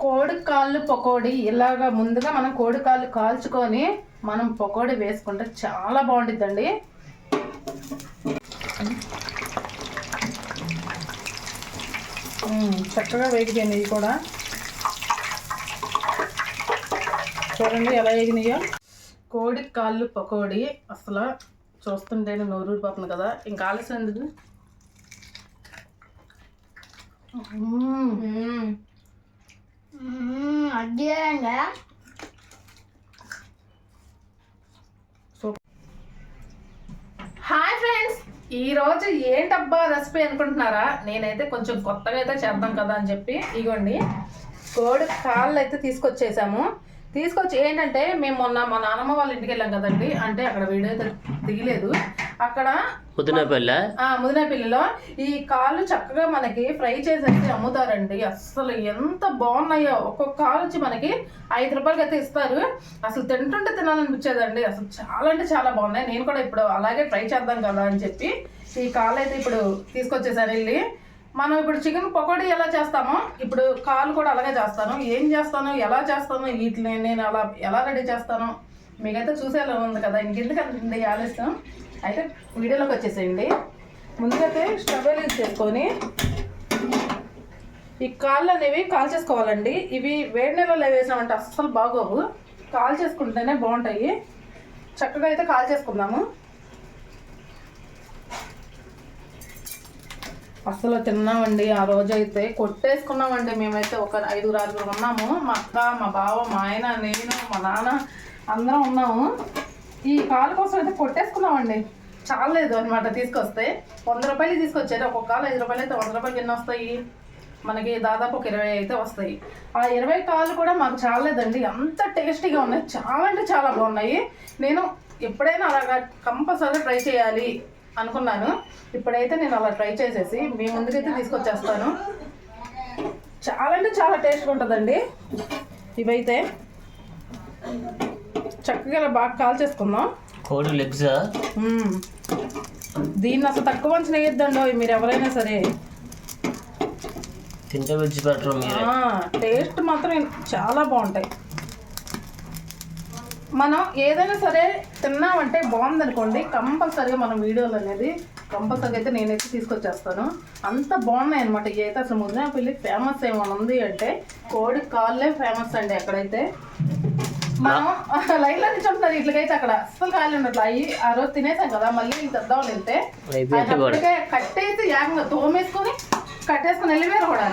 కోడి కాళ్ళు పకోడీ ఇలాగా ముందుగా మనం కోడి కాళ్ళు కాల్చుకొని మనం పకోడీ వేసుకుంటే చాలా బాగుంటుందండి. చక్కగా వేగిపోయింది ఇవి కూడా. చూడండి ఎలా వేగినాయో. కోడి కాళ్ళు పకోడీ అసలు చూస్తుంటేనే నోరూరిపోతుంది కదా. ఇంకా ఆలస్యం ఎందుకు. హాయ్ ఫ్రెండ్స్, ఈరోజు ఏంటబ్బా రెసిపీ అనుకుంటున్నారా? నేనైతే కొంచెం కొత్తగా అయితే చేద్దాం కదా అని చెప్పి ఇగోండి కోడి కాళ్ళు అయితే తీసుకొచ్చేసాము. తీసుకొచ్చి ఏంటంటే మేము మొన్న మా నాన్నమ్మ వాళ్ళ ఇంటికి వెళ్ళాం కదండి. అంటే అక్కడ వీడియో అయితే దిగలేదు. అక్కడ ముదినేపల్లిలో ఈ కాళ్ళు చక్కగా మనకి ఫ్రై చేసేసి అమ్ముతారండి. అసలు ఎంత బాగున్నాయో. ఒక్కొక్క కాలు వచ్చి మనకి 5 రూపాయలకి అయితే ఇస్తారు. అసలు తింటుంటే తినాలనిపించేదండి. అసలు చాలా అంటే చాలా బాగున్నాయి. నేను కూడా ఇప్పుడు అలాగే ట్రై చేద్దాం కదా అని చెప్పి ఈ కాళ్ళు అయితే ఇప్పుడు తీసుకొచ్చేసాను వెళ్ళి. మనం ఇప్పుడు చికెన్ పకోడీ ఎలా చేస్తామో ఇప్పుడు కాలు కూడా అలాగే చేస్తాను. ఏం చేస్తాను, ఎలా చేస్తాను, వీటిని నేను అలా ఎలా రెడీ చేస్తాను మీకైతే చూసేలా ఉంది కదా. ఇంకెందుకంటే ఆలస్యం అయితే వీడియోలోకి వచ్చేసేయండి. ముందుకైతే స్టవ్ యూజ్ చేసుకొని ఈ కాళ్ళు అనేవి కాల్ చేసుకోవాలండి. ఇవి వేడి నీళ్ళలో వేసినామంటే అస్సలు బాగోవు. కాల్ చేసుకుంటేనే బాగుంటాయి. చక్కగా అయితే కాల్ చేసుకుందాము. అసలు తిన్నామండి. ఆ రోజు అయితే కొట్టేసుకున్నామండి. మేమైతే ఒక 5-6 ఉన్నాము. మా అక్క, మా బావ, మా ఆయన, నేను, మా నాన్న అందరం ఉన్నాము. ఈ కాలు కోసం అయితే కొట్టేసుకున్నామండి. చాలేదు అనమాట. తీసుకొస్తే 100 రూపాయలు తీసుకొచ్చారు. ఒక్కొక్క కాలు 5 రూపాయలు అయితే 100 రూపాయలకి ఎన్ని వస్తాయి మనకి? దాదాపు ఒక 20 అయితే వస్తాయి. ఆ 20 కాళ్ళు కూడా మాకు చాలేదండి. అంత టేస్టీగా ఉన్నాయి. చాలా అంటే చాలా బాగున్నాయి. నేను ఎప్పుడైనా అలాగా కంపల్సరీ ట్రై చేయాలి అనుకున్నాను. ఇప్పుడైతే నేను అలా ట్రై చేసేసి మీ ముందుకైతే తీసుకొచ్చేస్తాను. చాలా అంటే చాలా టేస్ట్గా ఉంటుందండి. ఇవైతే చక్కగా ఇలా బాగా కాల్ చేసుకుందాం. కోడి లెగ్స్ దీన్ని అసలు తక్కువ మంచి వేయొద్దండి మీరు ఎవరైనా సరే. తింటే విడిచి పెట్టరు మీరు. టేస్ట్ మాత్రం చాలా బాగుంటాయి. మనం ఏదైనా సరే తిన్నామంటే బాగుందనుకోండి కంపల్సరీగా మనం వీడియోలు అనేది కంపల్సరీగా అయితే నేనైతే తీసుకొచ్చేస్తాను. అంత బాగున్నాయి అనమాట. ఇవి అయితే అసలు ముదినేపల్లి ఫేమస్ ఏమైనా ఉంది అంటే కోడి కాళ్ళే ఫేమస్ అండి. అక్కడైతే మనం లైన్లో నుంచి ఉంటారు. ఇట్లకైతే అక్కడ అస్సలు కాళ్ళు ఉండట్లు. అవి ఆ రోజు తినేసాం కదా. మళ్ళీ తెద్దామని వెళ్తే అప్పటికే కట్టేసి ఏకంగా తోమేసుకొని కట్టేసుకుని వెళ్ళిపోయారు కూడా.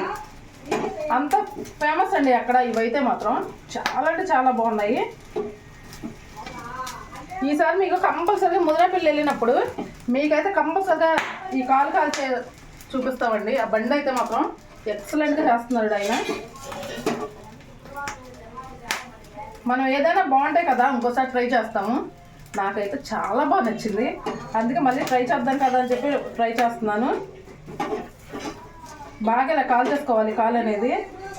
అంత ఫేమస్ అండి అక్కడ. ఇవైతే మాత్రం చాలా అంటే చాలా బాగున్నాయి. ఈసారి మీకు కంపల్సరీగా ముదినేపల్లి వెళ్ళినప్పుడు మీకైతే కంపల్సరీగా ఈ కాలు కాల్చే చూపిస్తామండి. ఆ బండి అయితే మాత్రం ఎక్సలెంట్గా చేస్తున్నాడు ఆయన. మనం ఏదైనా బాగుంటాయి కదా ఇంకోసారి ట్రై చేస్తాము. నాకైతే చాలా బాగా నచ్చింది. అందుకే మళ్ళీ ట్రై చేద్దాం కదా అని చెప్పి ట్రై చేస్తున్నాను. బాగా ఇలా కాల్ చేసుకోవాలి కాలు అనేది.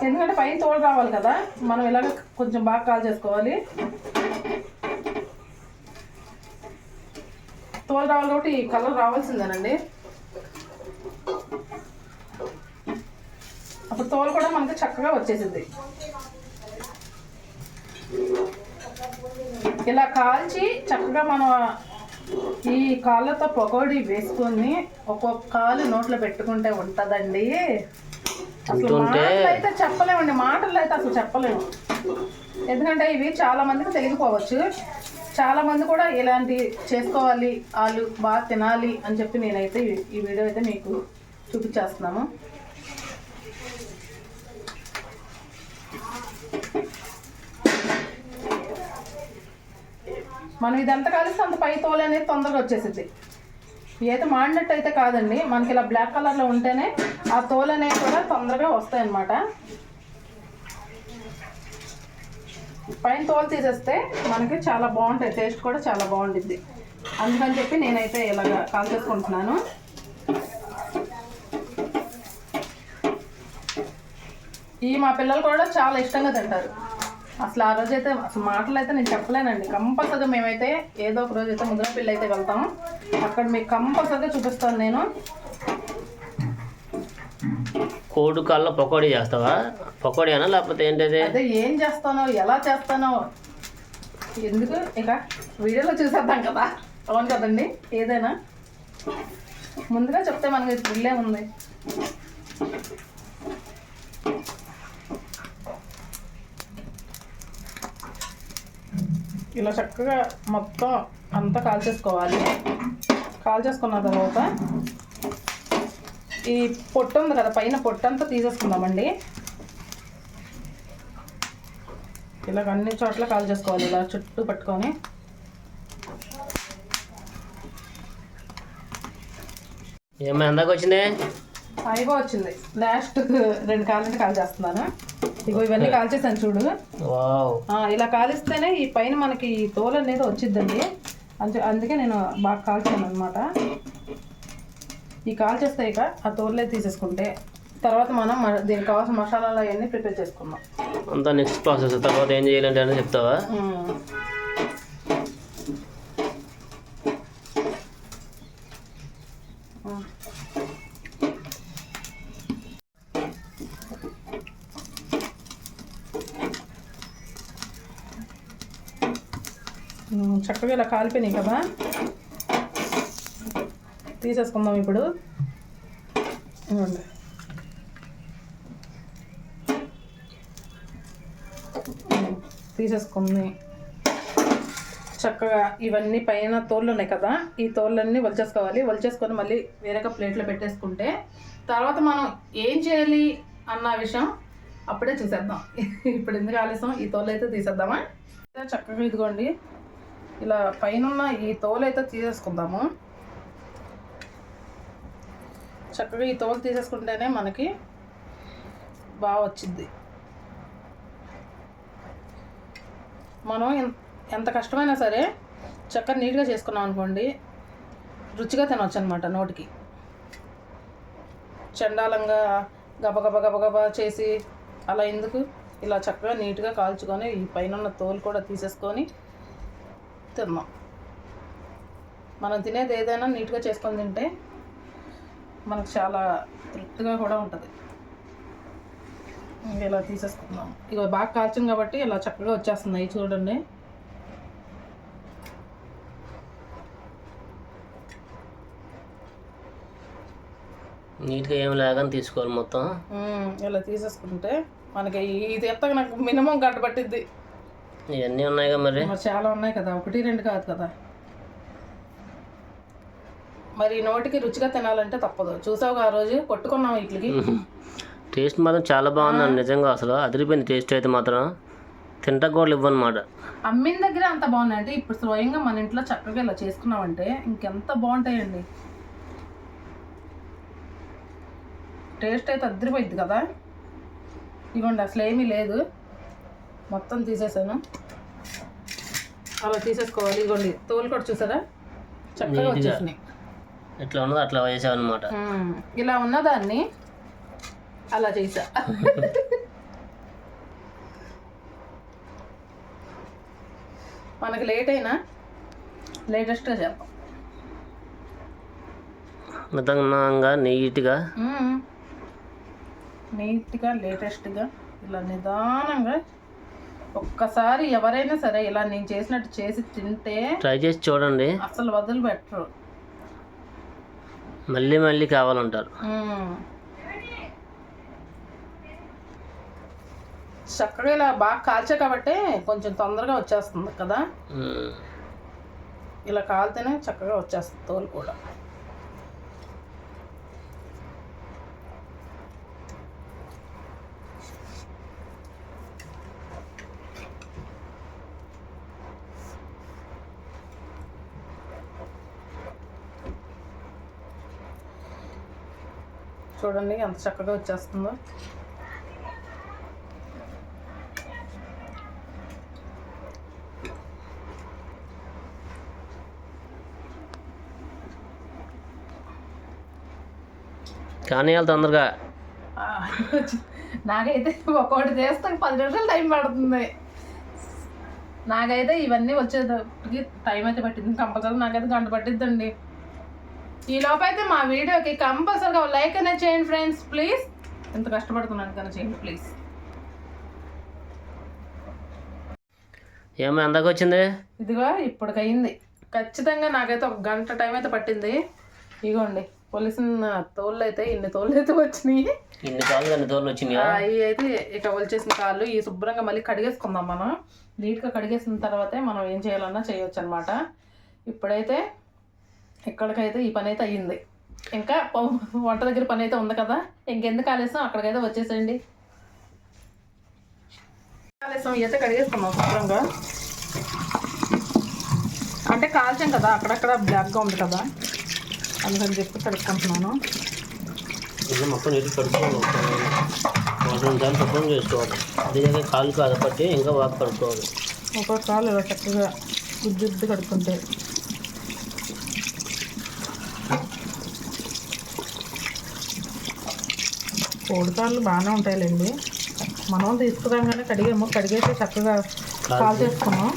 ఎందుకంటే పైన తోడు రావాలి కదా. మనం ఇలాగ కొంచెం బాగా కాల్ చేసుకోవాలి. తోలు రావాలి కాబట్టి ఈ కలర్ రావాల్సిందేనండి. అప్పుడు తోలు కూడా మనకి చక్కగా వచ్చేసింది. ఇలా కాల్చి చక్కగా మనం ఈ కాళ్ళతో పకోడీ వేసుకొని ఒక్కొక్క కాలు నోట్లో పెట్టుకుంటే ఉంటుందండి. అసలు మాటలు అయితే చెప్పలేమండి. మాటలు అయితే అసలు చెప్పలేము. ఎందుకంటే ఇవి చాలా మందికి తెలియకపోవచ్చు. చాలా మంది కూడా ఇలాంటి చేసుకోవాలి, వాళ్ళు బాగా తినాలి అని చెప్పి నేనైతే ఈ వీడియో అయితే మీకు చూపించేస్తున్నాను. మనం ఇదంతా కలిసి అంత పై తోలు అనేది తొందరగా వచ్చేసింది. ఇదైతే మాడినట్టు అయితే కాదండి. మనకి ఇలా బ్లాక్ కలర్లో ఉంటేనే ఆ తోలు అనేవి కూడా తొందరగా వస్తాయన్నమాట. పైన తోలు తీసేస్తే మనకి చాలా బాగుంటాయి. టేస్ట్ కూడా చాలా బాగుంటుంది. అందుకని చెప్పి నేనైతే ఇలాగ కాల్ చేసుకుంటున్నాను. ఈ మా పిల్లలు కూడా చాలా ఇష్టంగా తింటారు. అసలు ఆ రోజైతే అసలు మాటలు అయితే నేను చెప్పలేనండి. కంపల్సరీగా మేమైతే ఏదో ఒక రోజు అయితే ముదినేపల్లి అయితే వెళ్తాము. అక్కడ మీకు కంపల్సరీగా చూపిస్తాను నేను. కోడి కాళ్ళ పకోడీ చేస్తావా? పకోడీనా లేకపోతే ఏంటది? అదే ఏం చేస్తానో ఎలా చేస్తానో ఎందుకు ఇక వీడియోలో చూసేద్దాం కదా. అవును కదండి, ఏదైనా ముందుగా చెప్తే మనకి థ్రిల్లే ఉంది. ఇలా చక్కగా మొత్తం అంతా కాల్చేసుకోవాలి. కాల్చేసుకున్న తర్వాత ఈ పొట్టు ఉంది కదా, పైన పొట్టు అంతా తీసేసుకుందామండి. ఇలాగ అన్ని చోట్ల కాల్చేసుకోవాలి, ఇలా చుట్టూ పట్టుకొని. ఏమైనా ఎందాక వచ్చింది? అయిపో వచ్చింది. లాస్ట్ 2 కాళ్ళంటే కాల్ చేస్తున్నాను. ఇగో ఇవన్నీ కాల్చేసాను చూడు. ఇలా కాలిస్తేనే ఈ పైన మనకి ఈ తోలు అనేది వచ్చిద్దండి. అందుకే నేను బాగా కాల్చాను అనమాట. ఈ కాల్చేస్తే ఇక ఆ తోలులే తీసేసుకుంటే తర్వాత మనం దీనికి కావాల్సిన మసాలాలు అవన్నీ ప్రిపేర్ చేసుకుందాం. అంతా నెక్స్ట్ ప్రాసెస్. తర్వాత ఏం చేయాలంటే అని చెప్తావా? చక్కగా ఇలా కాలిపోయినాయి కదా, తీసేసుకుందాం ఇప్పుడు. తీసేసుకుంది చక్కగా. ఇవన్నీ పైన తోళ్ళు ఉన్నాయి కదా, ఈ తోళ్ళన్నీ వలిచేసుకోవాలి. వలిచేసుకొని మళ్ళీ వేరొక ప్లేట్లో పెట్టేసుకుంటే తర్వాత మనం ఏం చేయాలి అన్న విషయం అప్పుడే చూసేద్దాం. ఇప్పుడు ఎందుకు ఆలస్యం, ఈ తోలు అయితే తీసేద్దామా. చక్కగా ఇదిగోండి ఇలా పైన ఈ తోలు అయితే తీసేసుకుందాము. చక్కగా ఈ తోలు తీసేసుకుంటేనే మనకి బాగా వచ్చింది. మనం ఎంత కష్టమైనా సరే చక్కగా నీట్గా చేసుకున్నాం అనుకోండి, రుచిగా తినవచ్చు అనమాట. నోటికి చండాలంగా గబగబా గబగబా చేసి అలా ఎందుకు, ఇలా చక్కగా నీట్గా కాల్చుకొని ఈ పైన తోలు కూడా తీసేసుకొని తిన్నాం. మనం తినేది ఏదైనా నీట్గా చేసుకొని తింటే మనకు చాలా తృప్తిగా కూడా ఉంటుంది. ఇలా తీసేసుకుందాం. ఇక బాగా కాల్చింది కాబట్టి ఇలా చక్కగా వచ్చేస్తున్నాయి చూడండి. నీట్గా ఏమి లేదని తీసుకోవాలి మొత్తం. ఇలా తీసేసుకుంటే మనకి ఇది ఎత్తగా నాకు మినిమం గంట పట్టిద్ది. ఇవన్నీ ఉన్నాయిగా మరి చాలా ఉన్నాయి కదా, 1 2 కాదు కదా. మరి నోటికి రుచిగా తినాలంటే తప్పదు. చూసావుగా ఆ రోజు కొట్టుకున్నాం వీటికి. టేస్ట్ మాత్రం చాలా బాగుందండి నిజంగా. అసలు అదిరిపోయింది టేస్ట్ అయితే మాత్రం. తింటా కూడా ఇవ్వనమాట. అమ్మిన దగ్గర అంత బాగున్నాయంటే ఇప్పుడు స్వయంగా మన ఇంట్లో చక్కగా ఇలా చేసుకున్నామంటే ఇంకెంత బాగుంటాయండి. టేస్ట్ అయితే అదిరిపోయింది కదా. ఇవ్వండి అసలు ఏమీ లేదు, మొత్తం తీసేసాను. అలా తీసేసుకోవాలి. ఇవ్వండి తోలు కూడా చూసారా చక్కగా వచ్చేసినాయి. ఎట్లా ఉన్నదో అట్లా వేసావు అనమాట. ఇలా ఉన్నదాన్ని అలా చేసా. మనకి లేట్ అయినా లేటెస్ట్గా చేద్దాం. నిదానంగా నీట్గా లేటెస్ట్గా ఇలా నిదానంగా. ఒక్కసారి ఎవరైనా సరే ఇలా నేను చేసినట్టు చేసి తింటే ట్రై చేసి చూడండి, అసలు వదిలిపెట్టరు. మళ్ళీ మళ్ళీ కావాలంటారు. చక్కగా ఇలా బాగా కాల్చా కాబట్టి కొంచెం తొందరగా వచ్చేస్తుంది కదా. ఇలా కాలితేనే చక్కగా వచ్చేస్తుంది తోలు కూడా. చూడండి ఎంత చక్కగా వచ్చేస్తుందో. కానీ వాళ్ళు తొందరగా. నాకైతే ఒక్కొక్కటి చేస్తే 10 నిమిషాలు టైం పడుతుంది. నాకైతే ఇవన్నీ వచ్చేటప్పటికి టైం అయితే పట్టింది. కంపల్సరీ నాకైతే గంట ఈ లోపైతే మా వీడియోకి కంపల్సరీగా లైక్ అనేది చేయండి ఫ్రెండ్స్ ప్లీజ్. ఎంత కష్టపడుతున్నాను కానీ చేయండి ప్లీజ్. ఏమో ఎందాక వచ్చింది? ఇదిగో ఇప్పటికయింది. ఖచ్చితంగా నాకైతే 1 గంట టైం అయితే పట్టింది. ఇగోండి పొలిసిన తోళ్ళు అయితే ఇన్ని తోళ్ళు అయితే వచ్చినాయి. ఇన్ని కాళ్ళు అన్ని తోళ్ళు వచ్చినాయి. ఇవి అయితే ఇక ఒలిచేసిన కాళ్ళు ఈ శుభ్రంగా మళ్ళీ కడిగేసుకుందాం. మనం నీట్గా కడిగేసిన తర్వాతే మనం ఏం చేయాలన్నా చేయొచ్చు అనమాట. ఇప్పుడైతే ఇక్కడికైతే ఈ పని అయితే అయ్యింది. ఇంకా వంట దగ్గర పని అయితే ఉంది కదా, ఇంకెందుకు ఆలస్యం అక్కడికైతే వచ్చేసేయండి. ఆలస్యం అయితే కడిగేసుకున్నాం శుభ్రంగా. అంటే కాల్చాం కదా, అక్కడక్కడ బ్లాక్గా ఉంది కదా, అందుకని చెప్పి కడుక్కుంటున్నాను. ఇలా మొత్తం నీటి కడుక్కోవాలి. 2 సార్లు శుభ్రం చేసుకోవాలి. అదే కాలు కాదు పట్టి ఇంకా బాగా కడుక్కోవాలి. ఒక్కొక్క కాలు ఇలా చక్కగా గుజ్జుద్దు కడుక్కుంటే. కోడికాళ్ళు బాగానే ఉంటాయిలేండి. మనం తీసుకురాగానే కడిగేసి చక్కగా కాల్ చేసుకున్నాం.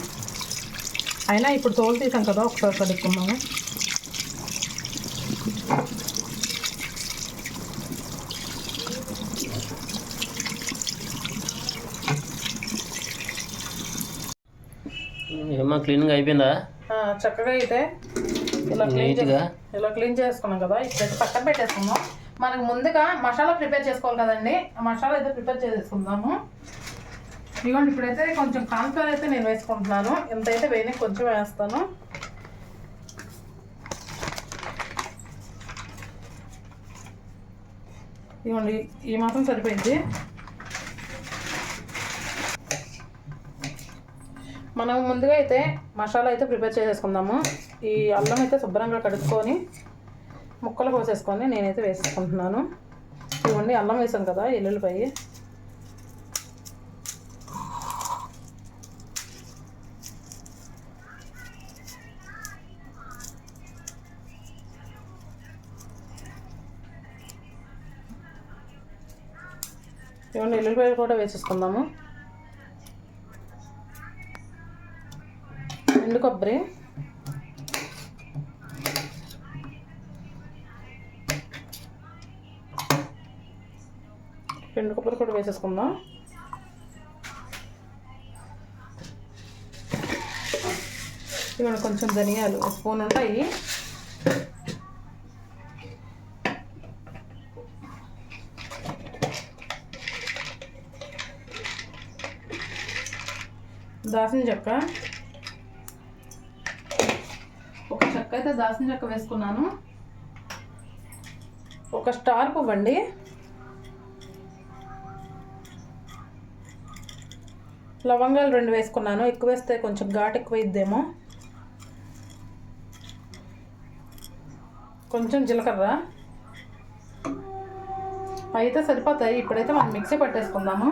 అయినా ఇప్పుడు తోలు తీసాం కదా, ఒకసారి కడుక్కున్నాము. ఏమో క్లీన్గా అయిపోయిందా? చక్కగా అయితే ఇలా క్లీన్ చేసుకున్నాం కదా. ఇప్పుడైతే పక్కన పెట్టేసుకుందాం. మనకు ముందుగా మసాలా ప్రిపేర్ చేసుకోవాలి కదండి. ఆ మసాలా అయితే ప్రిపేర్ చేసుకుందాము. ఇదిగోండి ఇప్పుడైతే కొంచెం కార్న్ఫ్లవర్ అయితే నేను వేసుకుంటున్నాను. ఎంతైతే వేయని కొంచెం వేస్తాను. ఇదిగోండి ఈ మాత్రం సరిపోయింది. మనం ముందుగా అయితే మసాలా అయితే ప్రిపేర్ చేసేసుకుందాము. ఈ అల్లం అయితే శుభ్రంగా కడుక్కొని ముక్కలు కోసేసుకొని నేనైతే వేసుకుంటున్నాను. ఇవ్వండి అల్లం వేసాను కదా, ఎల్లుల్లిపాయ. ఇవ్వండి ఎల్లుల్లిపాయలు కూడా వేసేసుకుందాము. ఎండు కొబ్బరి, ఎండు కొబ్బరి కూడా వేసేసుకుందాం. ఇవన్నీ కొంచెం ధనియాలు 1 స్పూన్ ఉంటాయి. దాల్చిన చెక్క, ఒక చెక్క అయితే దాల్చిన చెక్క వేసుకున్నాను. ఒక స్టార్ పువ్వు అండి. లవంగాలు 2 వేసుకున్నాను. ఎక్కువ వేస్తే కొంచెం ఘాటు ఎక్కువ ఇద్దేమో. కొంచెం జీలకర్ర అయితే సరిపోతాయి. ఇప్పుడైతే మనం మిక్సీ పట్టేసుకుందాము.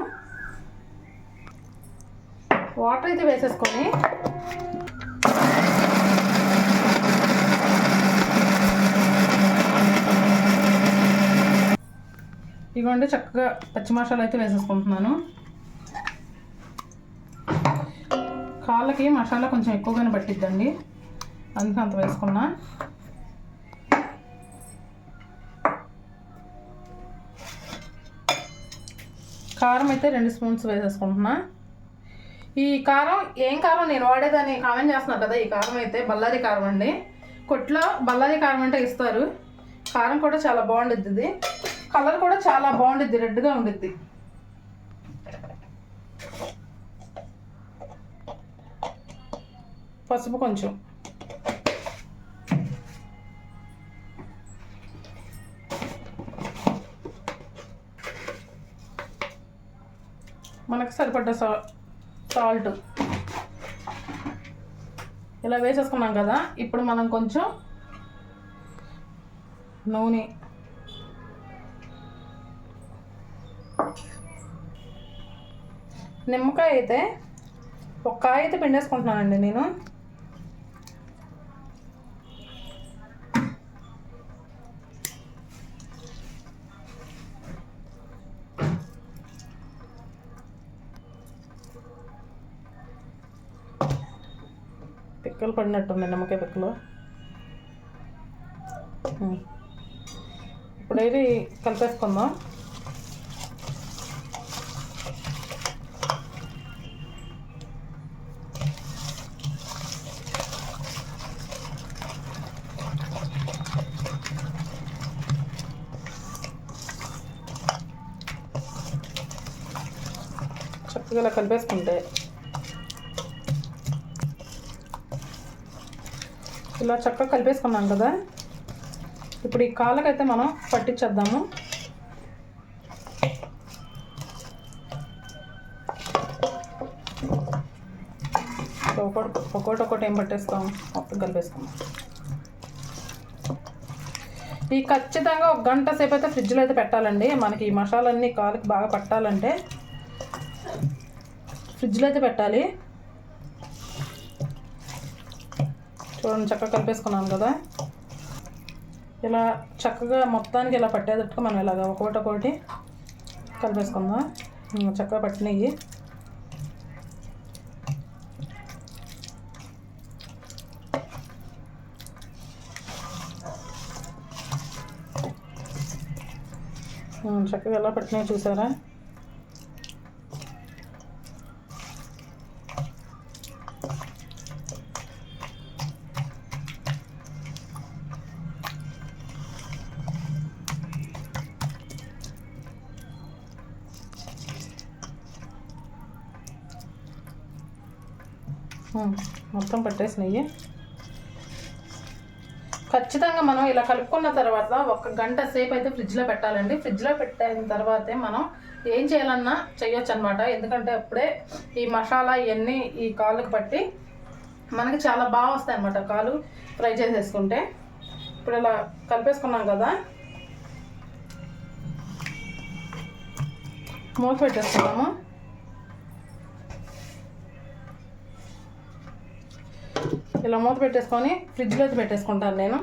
వాటర్ అయితే వేసేసుకొని ఇవ్వండి చక్కగా పచ్చి మసాలా అయితే వేసేసుకుంటున్నాను. కాళ్ళకి మసాలా కొంచెం ఎక్కువగానే పట్టిద్దండి, అందుకే అంత వేసుకున్నా. కారం అయితే 2 స్పూన్స్ వేసేసుకుంటున్నా. ఈ కారం ఏం కారం నేను వాడేదని కామెంట్ చేస్తున్నారు కదా. ఈ కారం అయితే బళ్ళారి కారం అండి. కొట్లో బళ్ళారి కారం అంటే ఇస్తారు. కారం కూడా చాలా బాగుండిద్ది. ఇది కలర్ కూడా చాలా బాగుండిద్ది, రెడ్గా ఉండిద్ది. పసుపు కొంచెం, మనకు సరిపడ్డ సాల్ట్ ఇలా వేసేసుకున్నాం కదా. ఇప్పుడు మనం కొంచెం నూనె, నిమ్మకాయ అయితే 1 కాయ అయితే పిండేసుకుంటున్నానండి నేను. పిక్కలు పడినట్టుంది నిమ్మకాయ పిక్కలు. ఇప్పుడైతే కలిపేసుకుందాం. చక్కగా ఇలా కలిపేసుకుంటే ఇలా చక్కగా కలిపేసుకున్నాం కదా. ఇప్పుడు ఈ కాళ్ళకైతే మనం పట్టించేద్దాము. ఒకటి ఏం పట్టేస్తాం, మొత్తం కలిపేసుకుందాం. ఈ ఖచ్చితంగా 1 గంట సేపు అయితే ఫ్రిడ్జ్లో అయితే పెట్టాలండి. మనకి ఈ మసాలన్నీ కాలుకి బాగా పట్టాలంటే ఫ్రిడ్జ్లో అయితే పెట్టాలి. చూడండి చక్కగా కలిపేసుకున్నాను కదా. ఇలా చక్కగా మొత్తానికి ఇలా పట్టేటట్టుగా మనం ఇలాగ ఒకటి కలిపేసుకుందాం. చక్కగా పట్టినవి. చక్కగా ఎలా పట్టినాయి చూసారా. మొత్తం పట్టేసినాయి. ఖచ్చితంగా మనం ఇలా కలుపుకున్న తర్వాత 1 గంట సేపు అయితే ఫ్రిడ్జ్లో పెట్టాలండి. ఫ్రిడ్జ్లో పెట్టిన తర్వాతే మనం ఏం చేయాలన్నా చేయొచ్చు అనమాట. ఎందుకంటే అప్పుడే ఈ మసాలా ఇవన్నీ ఈ కాళ్ళకు పట్టి మనకి చాలా బాగా వస్తాయి అన్నమాట కాలు ఫ్రై చేసేసుకుంటే. ఇప్పుడు ఇలా కలిపేసుకున్నాం కదా, మూత పెట్టేసుకున్నాము. ఇలా మూత పెట్టేసుకొని ఫ్రిడ్జ్లో అయితే పెట్టేసుకుంటాను నేను.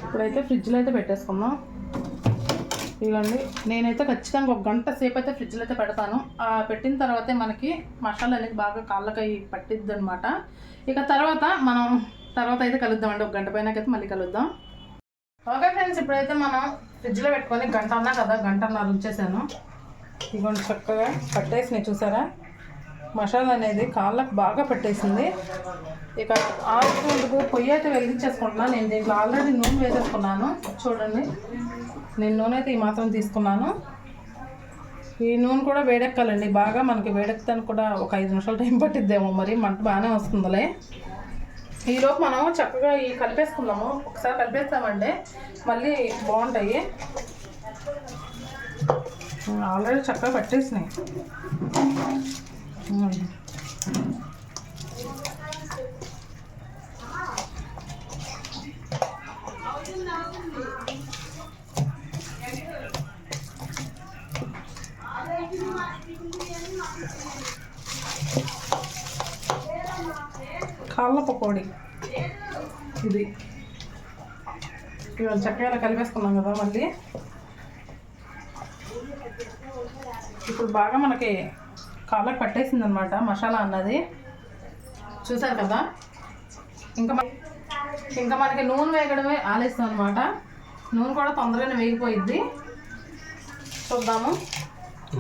ఇప్పుడైతే ఫ్రిడ్జ్లో అయితే పెట్టేసుకుందాం. ఇదిగోండి, నేనైతే ఖచ్చితంగా 1 గంట సేపు అయితే ఫ్రిడ్జ్లో అయితే పెడతాను. పెట్టిన తర్వాతే మనకి మసాలా అనేది బాగా కాళ్ళకి పట్టిద్ది అనమాట. ఇక తర్వాత అయితే కలుద్దామండి. 1 గంట పైనకైతే మళ్ళీ కలుద్దాం. ఓకే ఫ్రెండ్స్, ఇప్పుడైతే మనం ఫ్రిడ్జ్లో పెట్టుకొని 1 గంట అన్నా కదా, 1 గంటన్నర ఉంచేసాను. ఇదిగోండి చక్కగా పట్టేసినాయి చూసారా. మసాలా అనేది కాళ్ళకు బాగా పట్టేసింది. ఇక ఆకుకు పొయ్యి అయితే వెలిగించేసుకుంటున్నాను. నేను దీంట్లో ఆల్రెడీ నూనె వేసేసుకున్నాను. చూడండి, నేను నూనె అయితే ఈ మాత్రం తీసుకున్నాను. ఈ నూనె కూడా వేడెక్కాలండి బాగా. మనకి వేడెక్కడానికి కూడా ఒక 5 నిమిషాలు టైం పట్టిద్దేమో, మరి మంట బాగానే వస్తుందిలే. ఈలోపు మనం చక్కగా ఈ కలిపేసుకుందాము. ఒకసారి కలిపేస్తామంటే మళ్ళీ బాగుంటాయి. ఆల్రెడీ చక్కగా పట్టేసినాయి. కాళ్ళ పకోడీ ఇది. ఇవాళ చక్కగా కలిపేసుకున్నాం కదా. మళ్ళీ ఇప్పుడు బాగా మనకి కాళ్ళకి పట్టేసింది అనమాట మసాలా అన్నది. చూసారు కదా. ఇంకా మనకి నూనె వేగడమే ఆలస్యం అనమాట. నూనె కూడా తొందరగానే వేగిపోయిద్ది. చూద్దాము.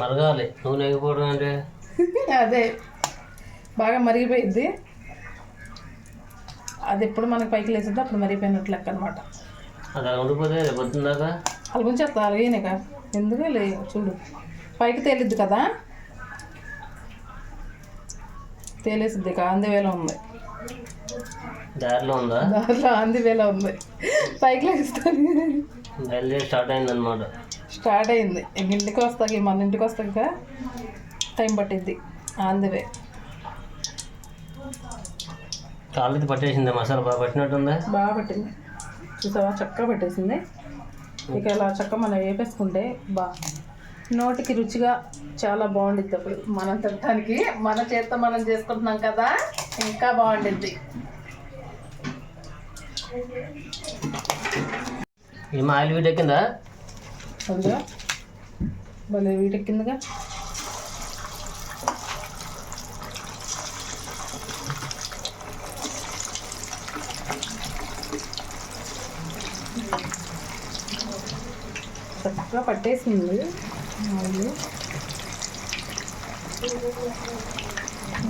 మరగాలి నూనె వేగిపోవడం అంటే అదే బాగా మరిగిపోయిద్ది. అది ఎప్పుడు మనకి పైకి లేచిద్ది అప్పుడు మరిగిపోయినట్లు లెక్క అనమాట. అది అలా ఉండిపోతే పొద్దుందాకా అలా ఉంచేస్తా. అలాగేనాక ఎందుకు లే, చూడు పైకి తేలిద్ది కదా, తేలేసిద్ది. అందువేళ ఉంది, దారిలో ఉందా, దారిలో అందువేళ ఉంది. పైకి లేస్తాను. స్టార్ట్ అయింది అనమాట. స్టార్ట్ అయింది. ఇంటికి వస్తాకి, మన ఇంటికి వస్తాక టైం పట్టిద్ది. అందువే కాళ్ళకి పట్టేసింది మసాలా. బాగా పట్టినట్టుందా? బాగా పట్టింది చూసావా, చక్కగా పెట్టేసింది. ఇక ఇలా చక్క మనం వేపేసుకుంటే నోటికి రుచిగా చాలా బాగుండిద్ది. అప్పుడు మనం తినడానికి మన చేత్తో మనం చేసుకుంటున్నాం కదా, ఇంకా బాగుండిద్ది. ఏమో ఆయిల్ వీటెక్కిందా? అదిగా భలే వీటెక్కిందిగా. చక్కగా పట్టేసింది ఆయిల్.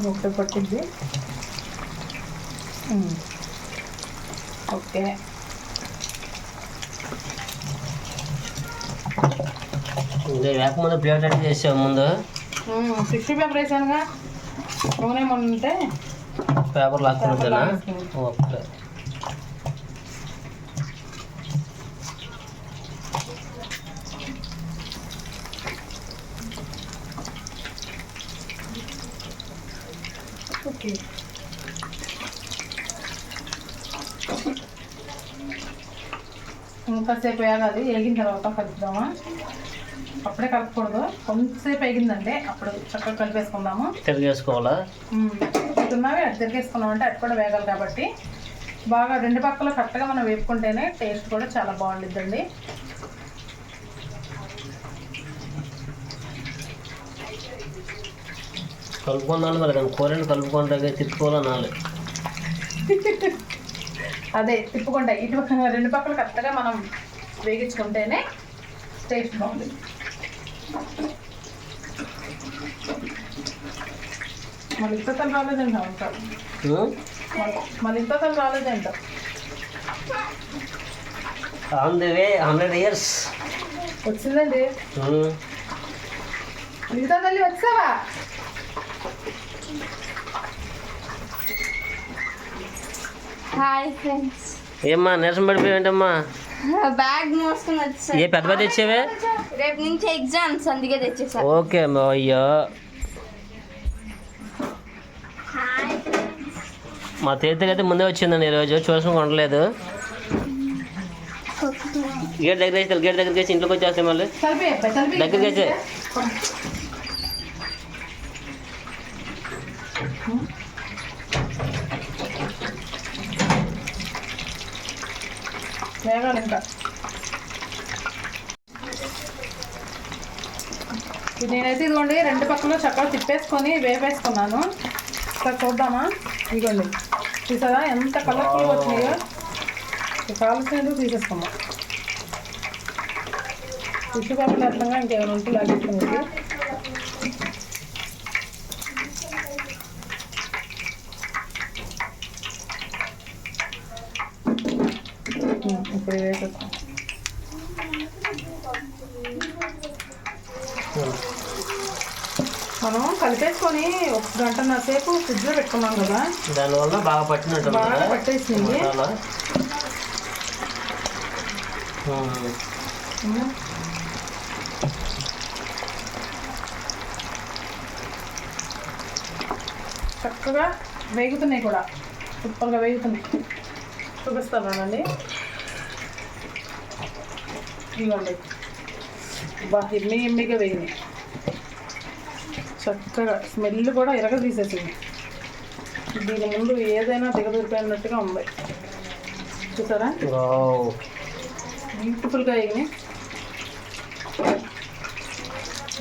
ఒకటి పట్టింది. ఓకే, ఇంకా వేప ప్లేట్ రెడీ చేసావు ముందు. టిష్యూ పేపర్ వేసానుగా, నూనె ఉంటే పేపర్ లాక్కున్నా. ఓకే. ఓకే, ఇంకాసేపు వేగాలి. వేగిన తర్వాత కలుపుదామా? అప్పుడే కలపకూడదు, కొంతసేపు వేగిందంటే అప్పుడు చక్కగా కలిపేసుకుందాము. తిరిగేసుకోవాలా? తిన్నావి అటు తిరిగేసుకున్నామంటే అటు కూడా వేగాలి కాబట్టి బాగా రెండు పక్కల కరెక్ట్గా మనం వేపుకుంటేనే టేస్ట్ కూడా చాలా బాగుంటుందండి. కలుపుకున్నాను మరి, కానీ కూరని కలుపుకుంటే తిప్పుకోవాలనాలి. అదే తిప్పుకుంటాయి, ఇటు రెండు పక్కల కరెక్ట్గా మనం వేగించుకుంటేనే టేస్ట్ బాగుంటుంది. మళ్ళీ ఇంతకలు రాలేదంట ఉంటారు, మళ్ళీ ఇంతకలు రాలేదంట. ఆన్ ది వే 100 years వచ్చిందండి. మిగతా తల్లి వచ్చావా? Hi friends. ఏమ్మా నీరసం పడిపోయావేంటమ్మా? బ్యాగ్ మోసుకుని వచ్చా. ఏ పెద్ద పెద్ద తెచ్చావే? రేపు నుంచి ఎగ్జామ్స్, అందుకే తెచ్చేసా. ఓకే అమ్మా. అయ్యో మా తీర్థకి అయితే ముందే వచ్చిందండి ఈరోజు, చూసిన కొనలేదు. గేట్ దగ్గర వేసి గేట్ దగ్గరికి వేసి ఇంట్లోకి వచ్చేస్తాయి మళ్ళీ దగ్గరికి వచ్చే. వేగాలి ఇంకా. నేనైతే ఇదిగోండి రెండు పక్కల చక్కగా తిప్పేసుకొని వేపేసుకున్నాను. ఇక్కడ చూద్దామా? ఇదిగోండి, చూసారా ఎంత కలర్ఫుల్గా వచ్చినాయో. కాల్సినవి తీసేసుకున్నాం. టిష్యూ పేపర్ లేకుండా ఇంకేమైనా ఉంటే లాగేసుకునేది. ఇప్పుడు వేసేస్తాం. మనం కలిపేసుకొని 1 గంటన్నర సేపు ఫ్రిడ్జ్లో పెట్టుకున్నాం కదా, దానివల్ల బాగా పట్టినట్టు బాగా పట్టేసింది. చక్కగా వేగుతున్నాయి కూడా, సూపర్గా వేగుతున్నాయి. చూపిస్తానండి. ఇవ్వండి, బాగా ఎమ్మిగా వేగినాయి. చక్కగా స్మెల్ కూడా ఎరగ తీసేసింది. దీని ముందు ఏదైనా దిగదూరిపోయినట్టుగా ఉంది. చూసారా బ్యూటిఫుల్గా వేగినాయి.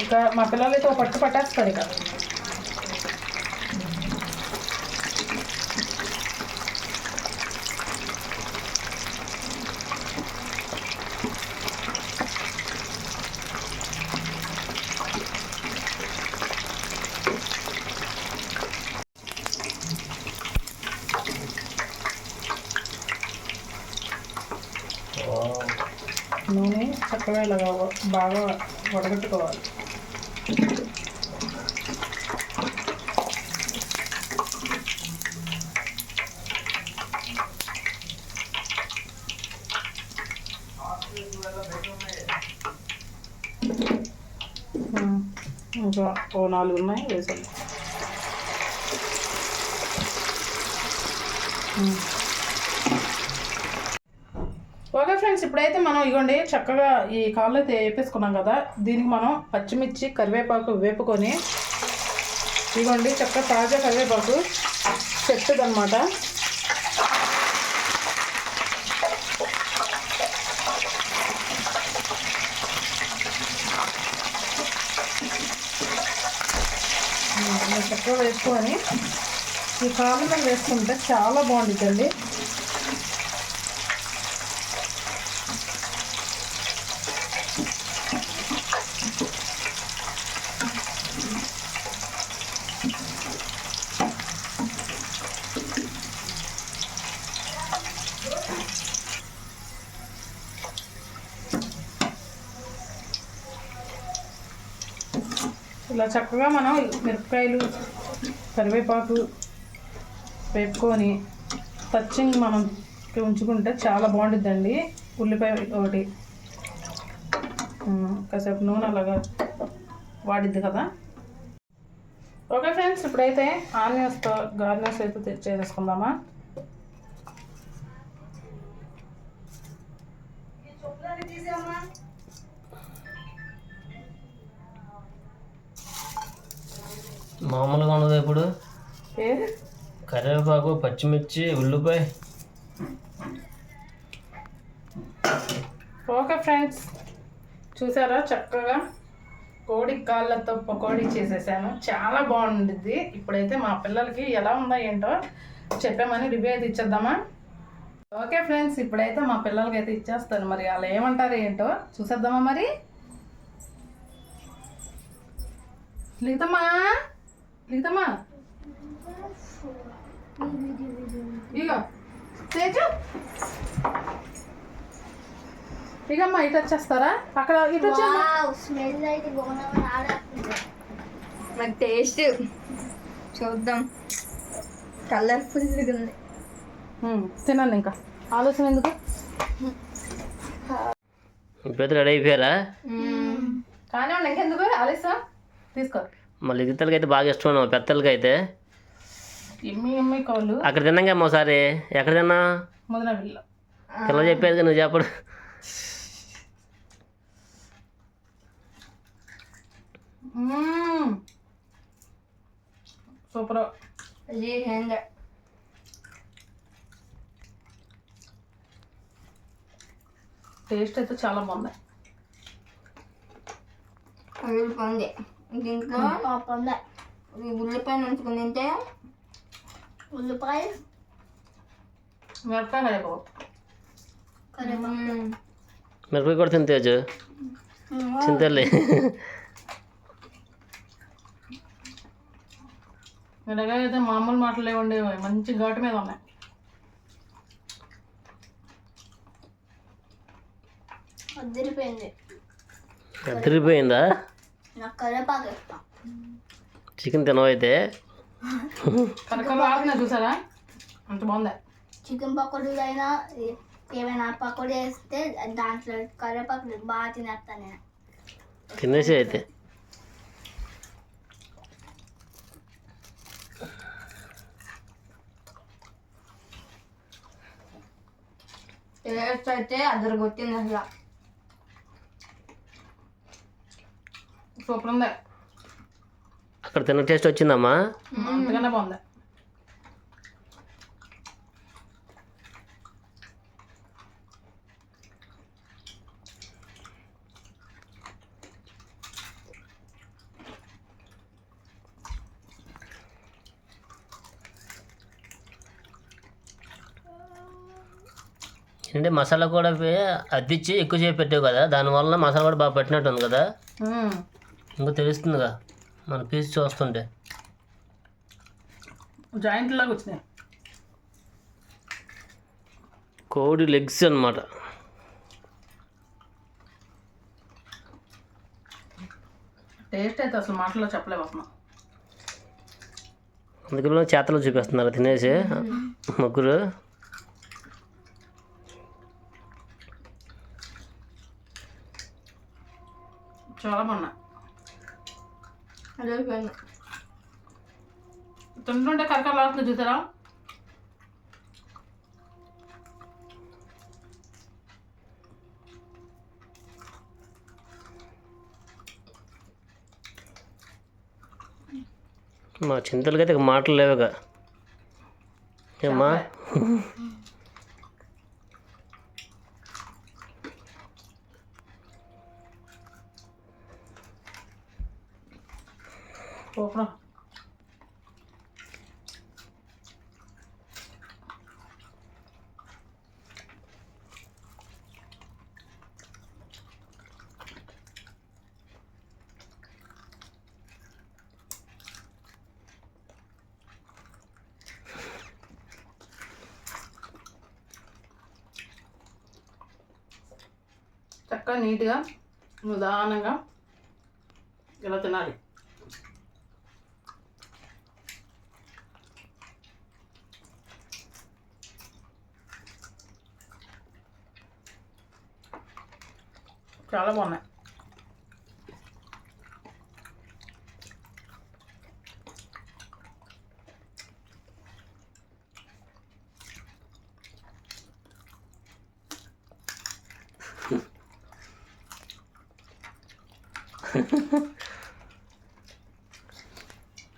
ఇంకా మా పిల్లలైతే ఒక పట్టు పట్టేస్తారు ఇక. నూనె చక్కగా ఇలాగా బాగా వడగట్టుకోవాలి. ఇంకా 4 ఉన్నాయి, వేసాను. ఓకే ఫ్రెండ్స్, ఇప్పుడైతే మనం ఇవ్వండి చక్కగా ఈ కాళ్ళు అయితే వేపేసుకున్నాం కదా, దీనికి మనం పచ్చిమిర్చి కరివేపాకు వేపుకొని ఇవ్వండి చక్కగా తాజా కరివేపాకు చెట్టుది అనమాట. చక్కగా వేసుకొని ఈ కాళ్ళ మీద వేసుకుంటే చాలా బాగుంటుందండి. ఇలా చక్కగా మనం మిరపకాయలు కరివేపాకు వేపుకొని టచింగ్ మనం ఉంచుకుంటే చాలా బాగుంటుందండి. ఉల్లిపాయ ఒకటి కాసేపు నూనె అలాగా వాడిద్ది కదా. ఓకే ఫ్రెండ్స్, ఇప్పుడైతే ఆనియన్స్తో గార్నిష్ అయితే చేసేసుకుందామా. మామూలుగా ఉండదు ఇప్పుడు. ఏ కరివేపాకు, పచ్చిమిర్చి, ఉల్లిపాయ. ఓకే ఫ్రెండ్స్, చూసారా చక్కగా కోడి కాళ్ళతో పకోడీ చేసేసాను. చాలా బాగుంటుంది. ఇప్పుడైతే మా పిల్లలకి ఎలా ఉందో ఏంటో చెప్పామని రివ్యూ అయితే ఇచ్చేద్దామా. ఓకే ఫ్రెండ్స్, ఇప్పుడైతే మా పిల్లలకి అయితే ఇచ్చేస్తాను. మరి వాళ్ళు ఏమంటారు ఏంటో చూసేద్దామా. మరి లిఖితమ్మా లిఖితమ్మా ఇగో తేజు ఇకమ్మా ఇటు వచ్చేస్తారా. అక్కడ ఇటు వచ్చేమ్మా. స్మెల్ అయితే మరి టేస్ట్ చూద్దాం. కలర్ఫుల్గా ఉంది. తినండి, ఇంకా ఆలోచన ఎందుకు. ఇప్పుడైతే రెడీ అయిపోయారా? కానీ ఇంకెందుకు ఆలస్యం, తీసుకో. మళ్ళీ ఇతరులకి అయితే బాగా ఇష్టం ఉన్నావు, పెద్దలకి అయితే. ఎమ్మి కాళ్ళు అక్కడ తిన్నాగా ఒకసారి. ఎక్కడ తిన్నా? మొదల పిల్ల పిల్ల చెప్పేది నువ్వు చెప్పడు. సూపర్. టేస్ట్ అయితే చాలా బాగుంది. పొంది దీంట్లో పొందే ఉల్లిపాయ నుంచుకుని తింటే ఉల్లిపాయ మిరపకాయ మిరపకాయ కూడా తింతేజు చింతలే. మిరపకాయ అయితే మామూలు మాటలు లేవండి, మంచి ఘాటు మీద ఉన్నాయి. అదిరిపోయిందా? నాకు కరివేపాకు ఇష్టం. చికెన్ తినవైతే కరకరలాడుతున్నా చూసారా, అంత బాగుంది. చికెన్ పకోడీలు అయినా ఏమైనా పకోడీ వేస్తే దాంట్లో కరివేపాకు బాగా తినేస్తాను నేను. తినేసి అయితే టేస్ట్ అయితే అద్దరు కొట్టింది అసలు. సూపర్ ఉంది. అక్కడ తిన్న టేస్ట్ వచ్చిందమ్మా? అంతగానే బాగుంది. అంటే మసాలా కూడా అద్దిచ్చి ఎక్కువ చేసి పెట్టావు కదా, దానివల్ల మసాలా కూడా బాగా పట్టినట్టు ఉంది కదా. ఇంకా తెలుస్తుందిగా మన పీస్ చూస్తుంటే. జాయింట్ లాగా వచ్చినాయి. కోడి లెగ్స్ అన్నమాట. టేస్ట్ అయితే అసలు మాటల్లో చెప్పలేకపోతున్నా. అందుకని చేతలో చూపిస్తున్నారు తినేసి ముగ్గురు. చాలా బాగున్నా. తింటుంటే కరకరలాడుతుంది చూసారా. మా చింతలకైతే మాటలు లేవుగా ఏమ్మా. సూపర్. చక్కగా నీట్గా నిదానంగా ఇలా తినాలి. చాలా బాగున్నాయి.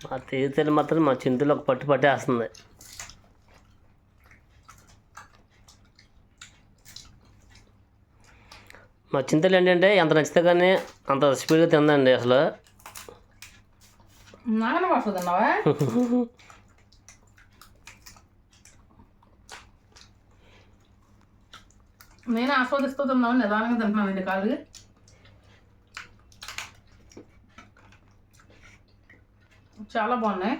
మా తీర్థలు మాత్రం మా చింతలు ఒక పట్టు పట్టేస్తుంది. మా చింతలు ఏంటంటే ఎంత నచ్చితే కానీ అంత స్పీడ్గా తిందండి అసలు. నాగన వాసు తిన్నావా? నేను ఆస్వాదిస్తూ తిన్నాను, నిదానంగా తింటున్నానండి కాలు. చాలా బాగున్నాయి.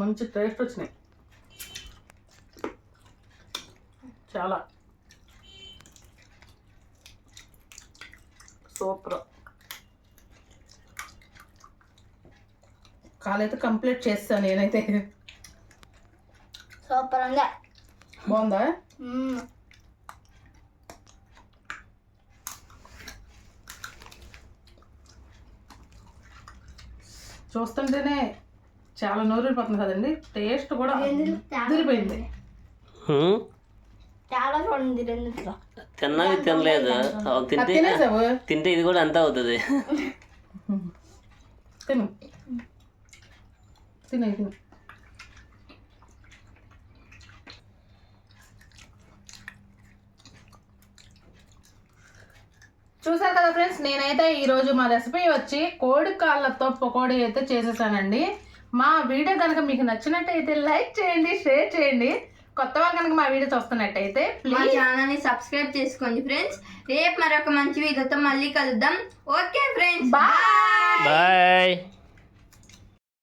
మంచి టేస్ట్ వచ్చినాయి. చాలా సూపర్. కాలైతే కంప్లీట్ చేస్తాను నేనైతే. సూపర్ ఉందా? బాగుందా? చూస్తుంటేనే చాలా నోరూరిపోతుంది కదండి. టేస్ట్ కూడా అదిరిపోయింది. చాలా చూడండి రెండిట్లో. తిన్నది తినలేదు, తింటే ఇది కూడా అంతా అవుతుంది. తిను తినే తిను. చూసారు కదా ఫ్రెండ్స్, నేనైతే ఈరోజు మా రెసిపీ వచ్చి కోడి కాళ్ళతో పకోడీ అయితే చేసేసానండి. మా వీడియో కనుక మీకు నచ్చినట్టయితే లైక్ చేయండి, షేర్ చేయండి. కొత్త వాళ్ళు కనుక మా వీడియో చూస్తున్నట్టయితే మా ఛానల్ని సబ్స్క్రైబ్ చేసుకోండి ఫ్రెండ్స్. రేపు మరొక మంచి వీడియోతో మళ్ళీ కలుద్దాం. Okay friends, bye.